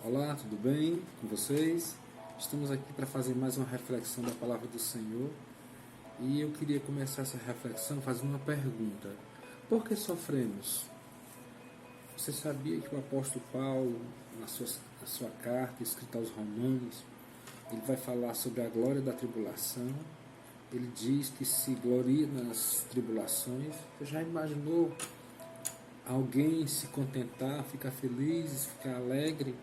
Olá, tudo bem com vocês? Estamos aqui para fazer mais uma reflexão da Palavra do Senhor e eu queria começar essa reflexão fazendo uma pergunta: por que sofremos? Você sabia que o apóstolo Paulo, na sua carta escrita aos Romanos, ele vai falar sobre a glória da tribulação? Ele diz que se gloria nas tribulações. Você já imaginou alguém se contentar, ficar feliz, ficar alegre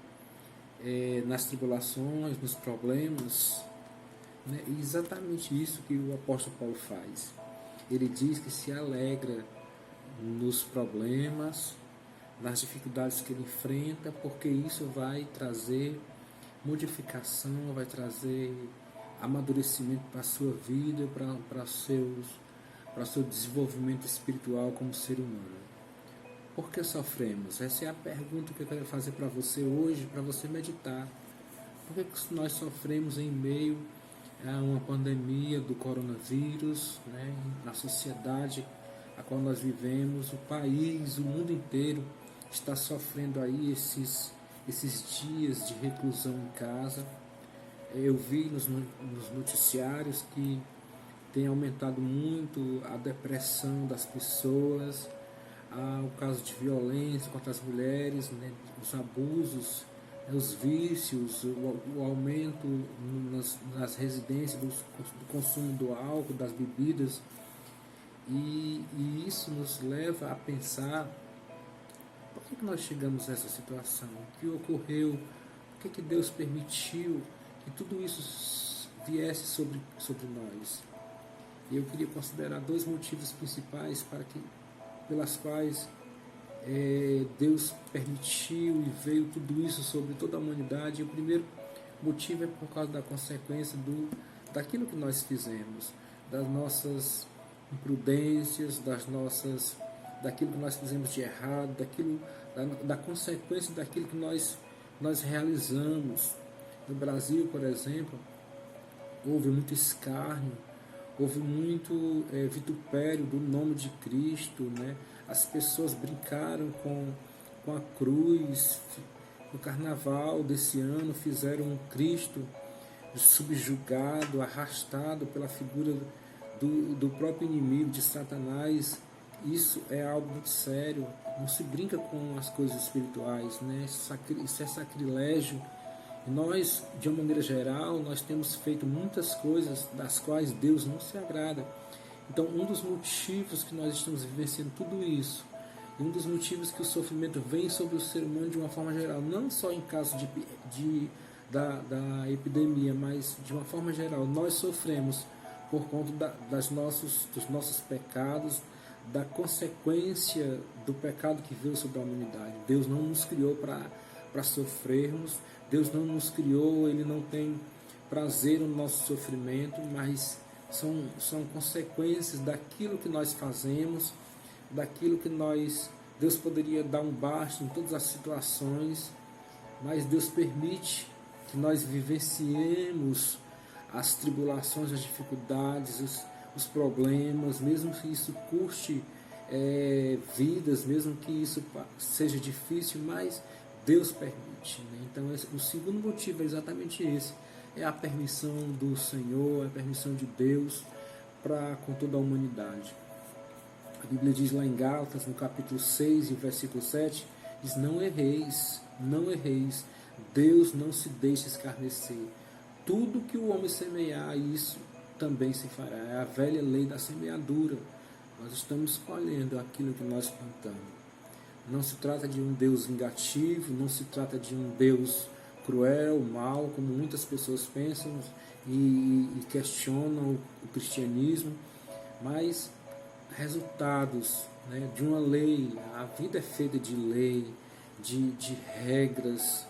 nas tribulações, nos problemas, né? E exatamente isso que o apóstolo Paulo faz. Ele diz que se alegra nos problemas, nas dificuldades que ele enfrenta, porque isso vai trazer modificação, vai trazer amadurecimento para a sua vida, para o seu desenvolvimento espiritual como ser humano. Por que sofremos? Essa é a pergunta que eu quero fazer para você hoje, para você meditar. Por que nós sofremos em meio a uma pandemia do coronavírus, né? Na sociedade a qual nós vivemos, o país, o mundo inteiro está sofrendo aí esses dias de reclusão em casa. Eu vi nos noticiários que tem aumentado muito a depressão das pessoas, o caso de violência contra as mulheres, né, os abusos, os vícios, o aumento nas residências do consumo do álcool, das bebidas, e isso nos leva a pensar: por que nós chegamos a essa situação? O que ocorreu? Por que Deus permitiu que tudo isso viesse sobre nós? E eu queria considerar dois motivos principais pelas quais Deus permitiu e veio tudo isso sobre toda a humanidade. E o primeiro motivo é por causa da consequência daquilo que nós fizemos, das nossas imprudências, daquilo que nós fizemos de errado, da consequência daquilo que nós realizamos. No Brasil, por exemplo, houve muito escárnio, houve muito vitupério do nome de Cristo, né? As pessoas brincaram com a cruz. No carnaval desse ano fizeram um Cristo subjugado, arrastado pela figura do próprio inimigo, de Satanás. Isso é algo muito sério. Não se brinca com as coisas espirituais, né? Isso é sacrilégio. Nós, de uma maneira geral, nós temos feito muitas coisas das quais Deus não se agrada. Então, um dos motivos que nós estamos vivenciando tudo isso, e um dos motivos que o sofrimento vem sobre o ser humano de uma forma geral, não só em caso da epidemia, mas de uma forma geral, nós sofremos por conta dos nossos pecados, da consequência do pecado que veio sobre a humanidade. Deus não nos criou para sofrermos. Deus não nos criou, Ele não tem prazer no nosso sofrimento, mas são consequências daquilo que nós fazemos, daquilo que Deus poderia dar um basta em todas as situações, mas Deus permite que nós vivenciemos as tribulações, as dificuldades, os problemas, mesmo que isso custe vidas, mesmo que isso seja difícil, mas Deus permite, né? Então o segundo motivo é exatamente esse: é a permissão do Senhor, a permissão de Deus com toda a humanidade. A Bíblia diz lá em Gálatas, no capítulo 6 e versículo 7, diz: não erreis, Deus não se deixa escarnecer. Tudo que o homem semear, isso também se fará. É a velha lei da semeadura. Nós estamos colhendo aquilo que nós plantamos. Não se trata de um Deus vingativo, não se trata de um Deus cruel, mau, como muitas pessoas pensam e questionam o cristianismo, mas resultados, né, de uma lei. A vida é feita de lei, de regras.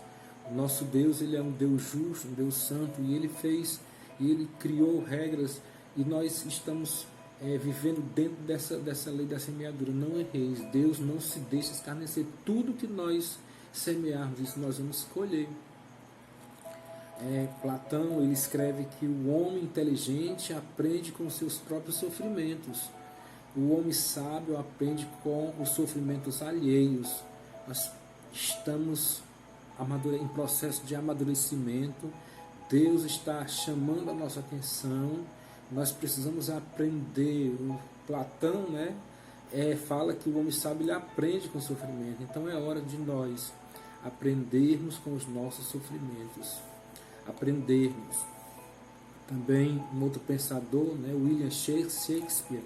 O nosso Deus, Ele é um Deus justo, um Deus santo, e Ele criou regras, e nós estamos vivendo dentro dessa lei da semeadura. Não erreis, Deus não se deixa escarnecer. Tudo que nós semearmos, isso nós vamos colher. Platão, ele escreve que o homem inteligente aprende com seus próprios sofrimentos. O homem sábio aprende com os sofrimentos alheios. Nós estamos em processo de amadurecimento. Deus está chamando a nossa atenção. Nós precisamos aprender. O Platão, né, fala que o homem sábio ele aprende com o sofrimento. Então é hora de nós aprendermos com os nossos sofrimentos. Aprendermos. Também um outro pensador, né, William Shakespeare,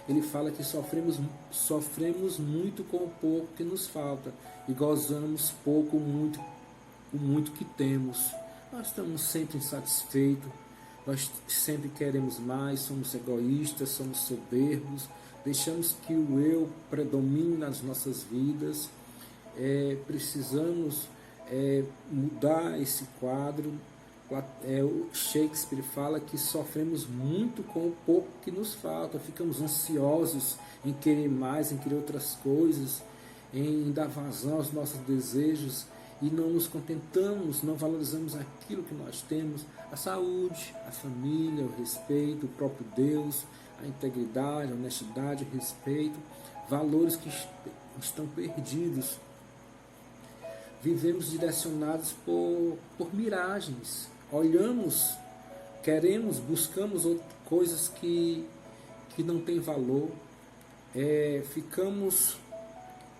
ele fala que sofremos muito com o pouco que nos falta e gozamos pouco com o muito que temos. Nós estamos sempre insatisfeitos, nós sempre queremos mais, somos egoístas, somos soberbos, deixamos que o eu predomine nas nossas vidas. Precisamos mudar esse quadro. O Shakespeare fala que sofremos muito com o pouco que nos falta, ficamos ansiosos em querer mais, em querer outras coisas, em dar vazão aos nossos desejos e não nos contentamos, não valorizamos aquilo que nós temos, a saúde, a família, o respeito, o próprio Deus, a integridade, a honestidade, o respeito, valores que estão perdidos. Vivemos direcionados por miragens. Olhamos, queremos, buscamos coisas que não têm valor. Ficamos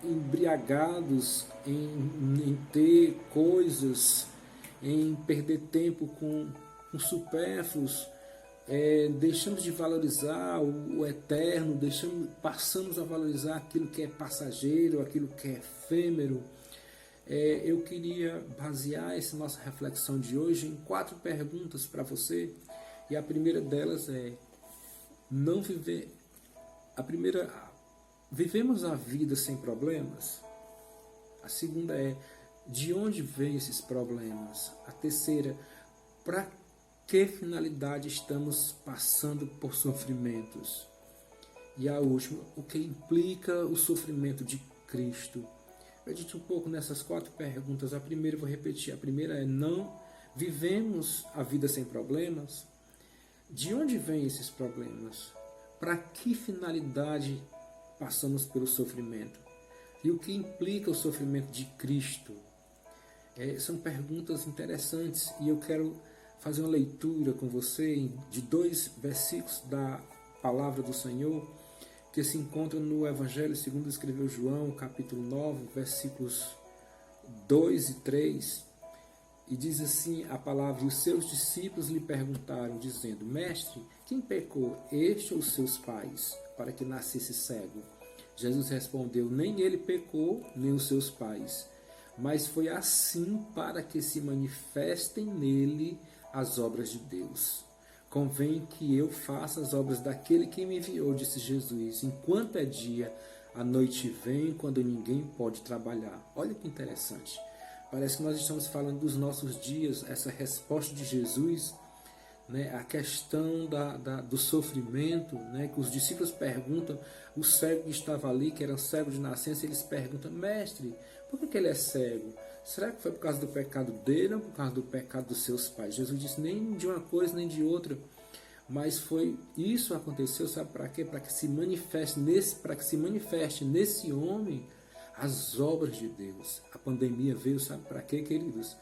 embriagados em ter coisas, em perder tempo com supérfluos. Deixamos de valorizar o eterno, passamos a valorizar aquilo que é passageiro, aquilo que é efêmero. Eu queria basear essa nossa reflexão de hoje em 4 perguntas para você. E a primeira delas é: vivemos a vida sem problemas? A segunda é: de onde vêm esses problemas? A terceira: para que finalidade estamos passando por sofrimentos? E a última: o que implica o sofrimento de Cristo? Medite um pouco nessas 4 perguntas. A primeira, eu vou repetir. A primeira é: não vivemos a vida sem problemas? De onde vêm esses problemas? Para que finalidade passamos pelo sofrimento? E o que implica o sofrimento de Cristo? São perguntas interessantes e eu quero fazer uma leitura com você de 2 versículos da palavra do Senhor, que se encontra no Evangelho segundo escreveu João, capítulo 9, versículos 2 e 3, e diz assim a palavra: e os seus discípulos lhe perguntaram, dizendo: Mestre, quem pecou, este ou seus pais, para que nascesse cego? Jesus respondeu: nem ele pecou, nem os seus pais, mas foi assim para que se manifestem nele as obras de Deus. Convém que eu faça as obras daquele que me enviou, disse Jesus. Enquanto é dia, a noite vem quando ninguém pode trabalhar. Olha que interessante. Parece que nós estamos falando dos nossos dias, essa resposta de Jesus, né, a questão do sofrimento, né, que os discípulos perguntam, o cego que estava ali, que era cego de nascença, eles perguntam: Mestre, por que ele é cego? Será que foi por causa do pecado dele ou por causa do pecado dos seus pais? Jesus disse: nem de uma coisa nem de outra. Mas isso aconteceu, sabe para quê? Para que se manifeste nesse homem as obras de Deus. A pandemia veio, sabe para quê, queridos?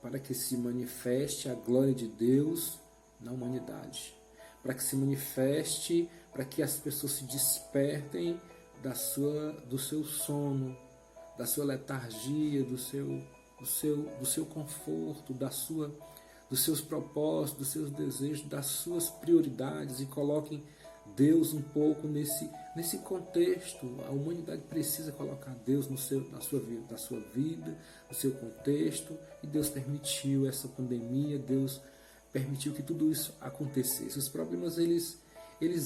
Para que se manifeste a glória de Deus na humanidade. Para que se manifeste, para que as pessoas se despertem do seu sono, da sua letargia, do seu conforto, dos seus propósitos, dos seus desejos, das suas prioridades, e coloquem Deus um pouco nesse contexto. A humanidade precisa colocar Deus na sua vida, no seu contexto, e Deus permitiu essa pandemia, Deus permitiu que tudo isso acontecesse. Os problemas eles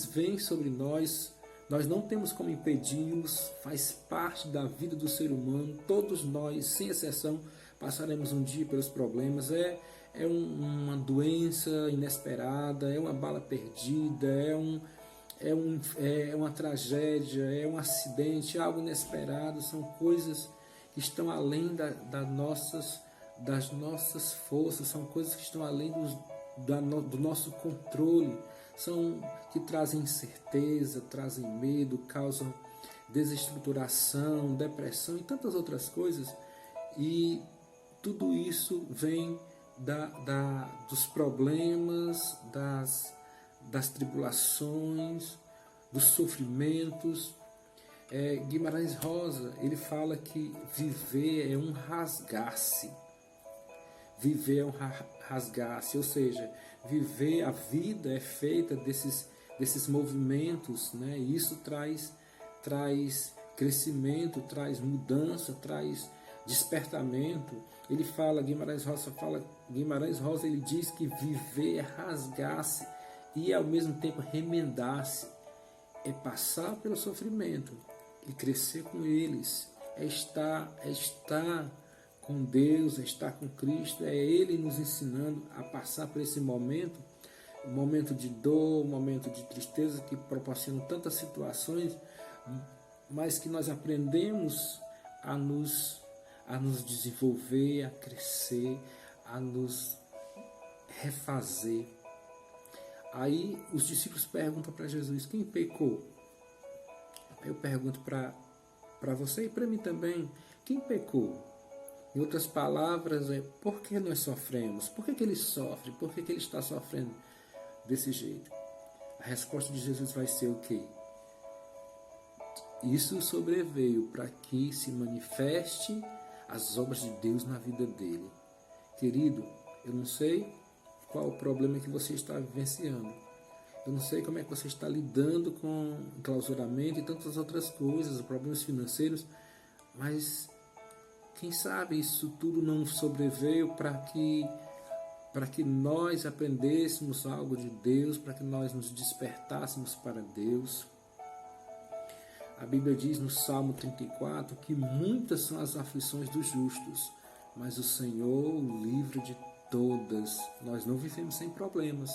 vêm sobre nós. Nós não temos como impedi-los, faz parte da vida do ser humano. Todos nós, sem exceção, passaremos um dia pelos problemas. Uma doença inesperada, é uma bala perdida, é uma tragédia, é um acidente, é algo inesperado. São coisas que estão além das nossas forças, são coisas que estão além do nosso controle. São que trazem incerteza, trazem medo, causam desestruturação, depressão e tantas outras coisas. E tudo isso vem dos problemas, das tribulações, dos sofrimentos. Guimarães Rosa, ele fala que viver é um rasgar-se. Viver é um rasgar-se, ou seja, viver, a vida é feita desses movimentos, né? E isso traz crescimento, traz mudança, traz despertamento. Ele fala, Guimarães Rosa, ele diz que viver é rasgar-se e ao mesmo tempo remendar-se, é passar pelo sofrimento e crescer com eles, é estar com Deus, é estar com Cristo, é Ele nos ensinando a passar por esse momento de dor, momento de tristeza que proporciona tantas situações, mas que nós aprendemos a nos desenvolver, a crescer, a nos refazer. Aí os discípulos perguntam para Jesus: quem pecou? Eu pergunto para você e para mim também: quem pecou? Em outras palavras, por que nós sofremos? Por que ele sofre? Por que ele está sofrendo desse jeito? A resposta de Jesus vai ser o quê? Isso sobreveio para que se manifeste as obras de Deus na vida dele. Querido, eu não sei qual o problema que você está vivenciando. Eu não sei como é que você está lidando com enclausuramento e tantas outras coisas, problemas financeiros, mas quem sabe isso tudo não sobreveio para que nós aprendêssemos algo de Deus, para que nós nos despertássemos para Deus. A Bíblia diz no Salmo 34 que muitas são as aflições dos justos, mas o Senhor o livra de todas. Nós não vivemos sem problemas,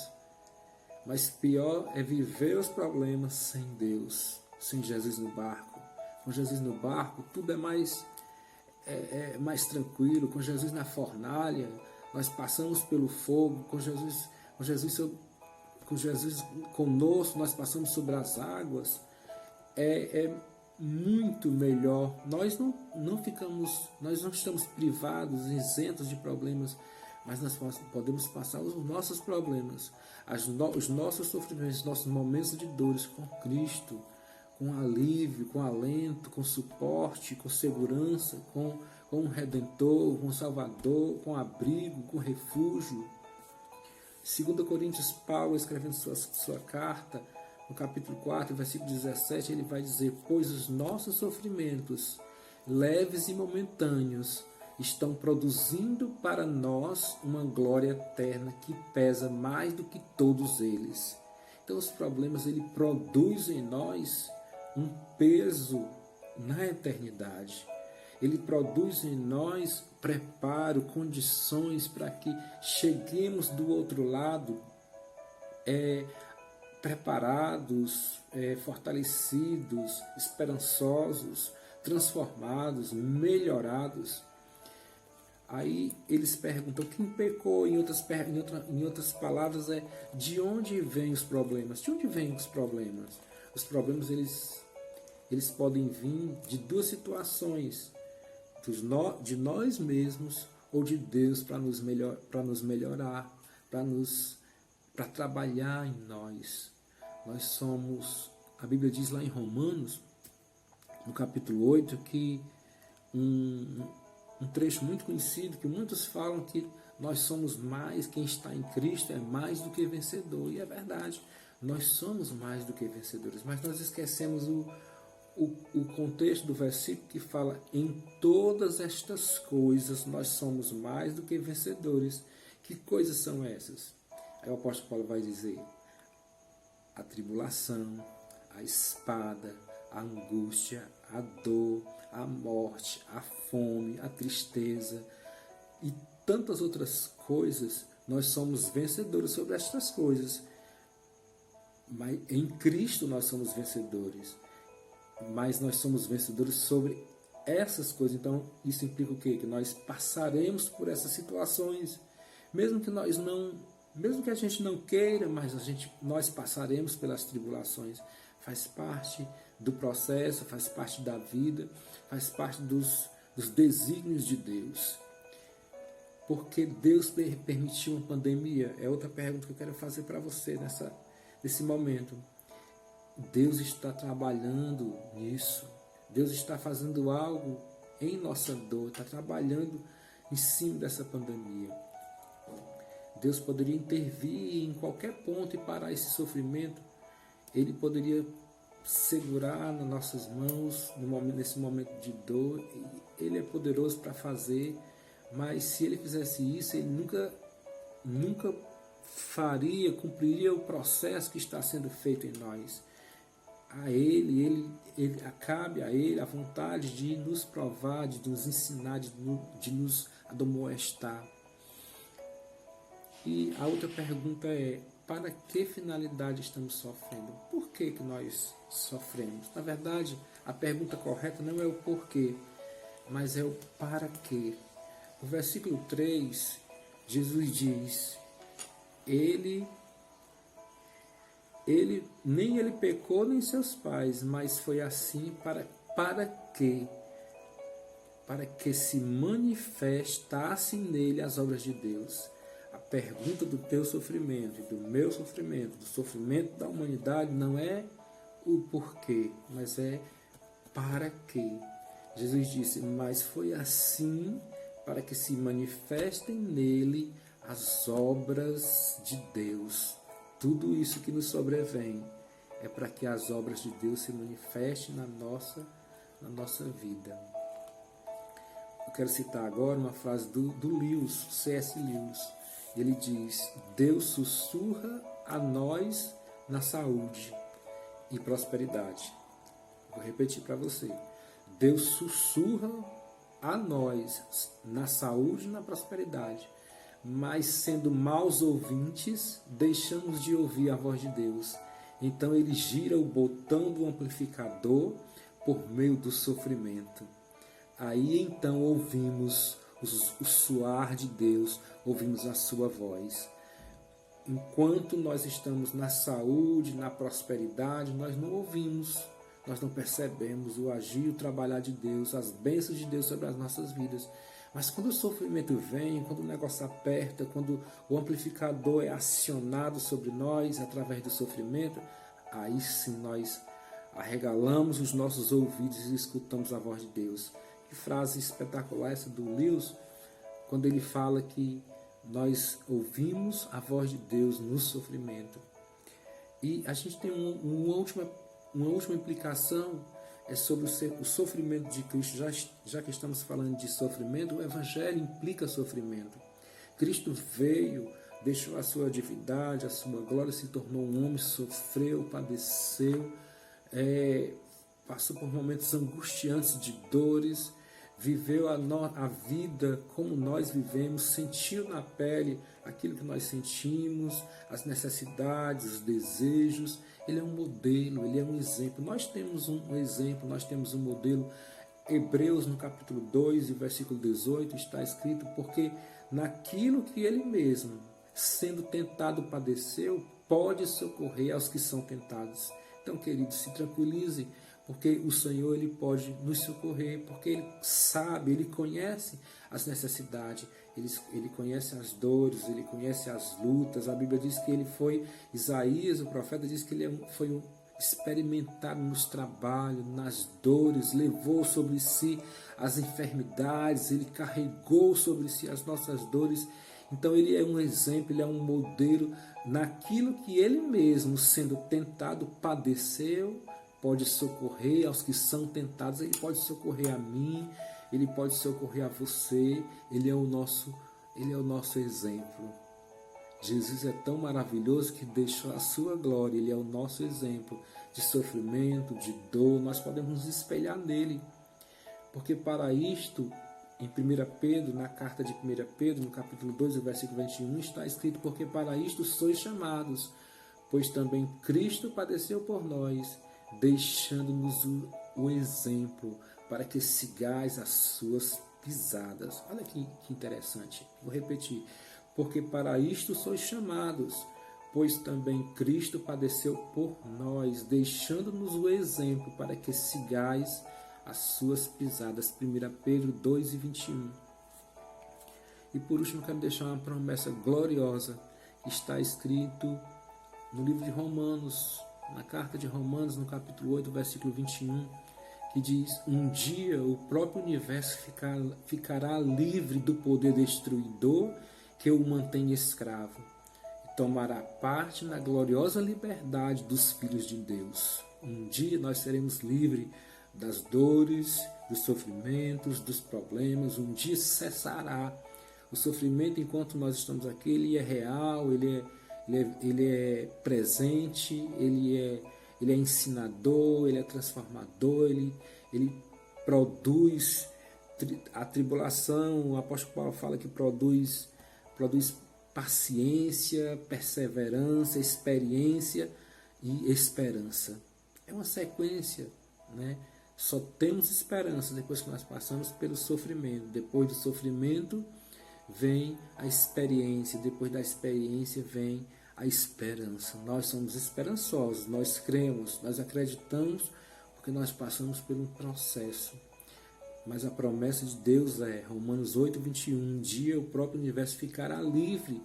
mas pior é viver os problemas sem Deus, sem Jesus no barco. Com Jesus no barco, tudo é mais tranquilo. Com Jesus na fornalha, nós passamos pelo fogo. Com Jesus conosco, nós passamos sobre as águas. É muito melhor. Nós não estamos privados, isentos de problemas, mas nós podemos passar os nossos problemas, os nossos sofrimentos, os nossos momentos de dores com Cristo, com alívio, com alento, com suporte, com segurança, com um Redentor, com um Salvador, com abrigo, com refúgio. 2 Coríntios, Paulo, escrevendo sua carta, no capítulo 4, versículo 17, ele vai dizer: pois os nossos sofrimentos, leves e momentâneos, estão produzindo para nós uma glória eterna que pesa mais do que todos eles. Então os problemas, ele produz em nós um peso na eternidade. Ele produz em nós preparo, condições para que cheguemos do outro lado preparados, fortalecidos, esperançosos, transformados, melhorados. Aí eles perguntam: quem pecou? Em outras palavras, de onde vêm os problemas? De onde vêm os problemas? Os problemas, eles podem vir de duas situações: de nós mesmos ou de Deus para nos melhorar, para trabalhar em nós. Nós somos, a Bíblia diz lá em Romanos, no capítulo 8, que um trecho muito conhecido, que muitos falam que nós somos mais, quem está em Cristo é mais do que vencedor. E é verdade, nós somos mais do que vencedores, mas nós esquecemos o contexto do versículo que fala: em todas estas coisas nós somos mais do que vencedores. Que coisas são essas? Aí o apóstolo Paulo vai dizer: a tribulação, a espada, a angústia, a dor, a morte, a fome, a tristeza e tantas outras coisas. Nós somos vencedores sobre estas coisas. Mas em Cristo nós somos vencedores. Mas nós somos vencedores sobre essas coisas. Então isso implica o quê? Que nós passaremos por essas situações, mesmo que a gente não queira, mas nós passaremos pelas tribulações. Faz parte do processo, faz parte da vida, faz parte dos desígnios de Deus. Por que Deus permitiu uma pandemia? É outra pergunta que eu quero fazer para você nesse momento. Deus está trabalhando nisso. Deus está fazendo algo em nossa dor, está trabalhando em cima dessa pandemia. Deus poderia intervir em qualquer ponto e parar esse sofrimento. Ele poderia segurar nas nossas mãos nesse momento de dor. Ele é poderoso para fazer, mas se ele fizesse isso, ele nunca cumpriria o processo que está sendo feito em nós. Cabe a ele a vontade de nos provar, de nos ensinar, de nos admoestar. E a outra pergunta é: para que finalidade estamos sofrendo? Por que nós sofremos? Na verdade, a pergunta correta não é o porquê, mas é o para quê. No versículo 3, Jesus diz: nem ele pecou nem seus pais, mas foi assim para que se manifestassem nele as obras de Deus. A pergunta do teu sofrimento e do meu sofrimento, do sofrimento da humanidade, não é o porquê, mas é para quê. Jesus disse: mas foi assim para que se manifestem nele as obras de Deus. Tudo isso que nos sobrevém é para que as obras de Deus se manifestem na nossa vida. Eu quero citar agora uma frase do Lewis, C.S. Lewis. Ele diz: Deus sussurra a nós na saúde e prosperidade. Vou repetir para você. Deus sussurra a nós na saúde e na prosperidade. Mas sendo maus ouvintes, deixamos de ouvir a voz de Deus. Então ele gira o botão do amplificador por meio do sofrimento. Aí então ouvimos o soar de Deus, ouvimos a sua voz. Enquanto nós estamos na saúde, na prosperidade, nós não ouvimos, nós não percebemos o agir e o trabalhar de Deus, as bênçãos de Deus sobre as nossas vidas. Mas quando o sofrimento vem, quando o negócio aperta, quando o amplificador é acionado sobre nós através do sofrimento, aí sim nós arregalamos os nossos ouvidos e escutamos a voz de Deus. Que frase espetacular essa do Lewis, quando ele fala que nós ouvimos a voz de Deus no sofrimento. E a gente tem uma última implicação, é sobre o sofrimento de Cristo. Já que estamos falando de sofrimento, o Evangelho implica sofrimento. Cristo veio, deixou a sua divindade, a sua glória, se tornou um homem, sofreu, padeceu, passou por momentos angustiantes de dores, viveu a vida como nós vivemos, sentiu na pele aquilo que nós sentimos, as necessidades, os desejos. Ele é um modelo, ele é um exemplo. Nós temos um exemplo, nós temos um modelo. Hebreus, no capítulo 2, versículo 18, está escrito: porque naquilo que ele mesmo, sendo tentado, padeceu, pode socorrer aos que são tentados. Então, querido, se tranquilize, porque o Senhor ele pode nos socorrer, porque Ele sabe, Ele conhece as necessidades, Ele conhece as dores, Ele conhece as lutas. A Bíblia diz que Ele foi, Isaías, o profeta, diz que Ele foi experimentado nos trabalhos, nas dores, levou sobre si as enfermidades, Ele carregou sobre si as nossas dores. Então Ele é um exemplo, Ele é um modelo naquilo que Ele mesmo, sendo tentado, padeceu. Pode socorrer aos que são tentados, Ele pode socorrer a mim, Ele pode socorrer a você. Ele é o nosso exemplo. Jesus é tão maravilhoso que deixou a sua glória. Ele é o nosso exemplo de sofrimento, de dor. Nós podemos nos espelhar nele, porque para isto, em 1 Pedro, na carta de 1 Pedro, no capítulo 2, versículo 21, está escrito: porque para isto sois chamados, pois também Cristo padeceu por nós, deixando-nos o exemplo, para que sigais as suas pisadas. Olha que interessante. Vou repetir. Porque para isto sois chamados, pois também Cristo padeceu por nós, deixando-nos o exemplo, para que sigais as suas pisadas. 1 Pedro 2, 21. E por último, quero deixar uma promessa gloriosa que está escrito no livro de Romanos, na carta de Romanos, no capítulo 8, versículo 21, que diz: um dia o próprio universo ficará livre do poder destruidor que o mantém escravo e tomará parte na gloriosa liberdade dos filhos de Deus. Um dia nós seremos livres das dores, dos sofrimentos, dos problemas. Um dia cessará o sofrimento. Enquanto nós estamos aqui, ele é real, ele é presente, ele é ensinador, ele é transformador, ele produz a tribulação. O apóstolo Paulo fala que produz paciência, perseverança, experiência e esperança. É uma sequência, né? Só temos esperança depois que nós passamos pelo sofrimento. Depois do sofrimento vem a experiência, depois da experiência vem a esperança. Nós somos esperançosos, nós cremos, nós acreditamos, porque nós passamos por um processo. Mas a promessa de Deus é, Romanos 8, 21, um dia o próprio universo ficará livre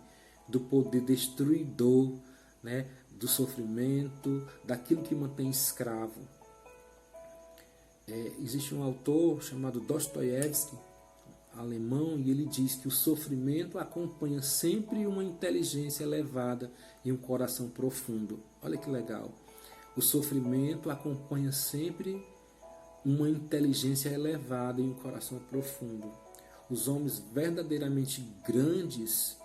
do poder destruidor, né, do sofrimento, daquilo que mantém escravo. Existe um autor chamado Dostoiévski, alemão, e ele diz que o sofrimento acompanha sempre uma inteligência elevada e um coração profundo. Olha que legal. O sofrimento acompanha sempre uma inteligência elevada e um coração profundo. Os homens verdadeiramente grandes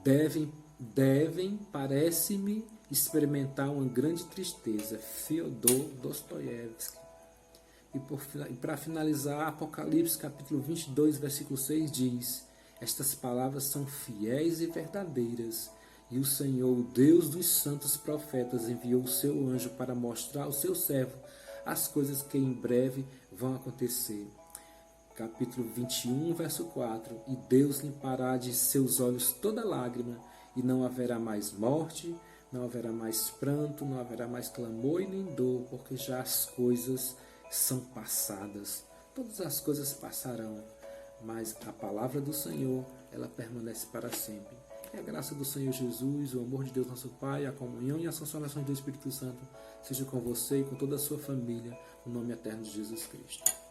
devem, parece-me, experimentar uma grande tristeza. Fyodor Dostoiévski. E para finalizar, Apocalipse capítulo 22, versículo 6 diz: estas palavras são fiéis e verdadeiras, e o Senhor, o Deus dos santos profetas, enviou o seu anjo para mostrar ao seu servo as coisas que em breve vão acontecer. Capítulo 21, verso 4: e Deus limpará de seus olhos toda lágrima, e não haverá mais morte, não haverá mais pranto, não haverá mais clamor e nem dor, porque já as coisas são passadas. Todas as coisas passarão, mas a palavra do Senhor, ela permanece para sempre. Que a graça do Senhor Jesus, o amor de Deus nosso Pai, a comunhão e as consolações do Espírito Santo seja com você e com toda a sua família, no nome eterno de Jesus Cristo.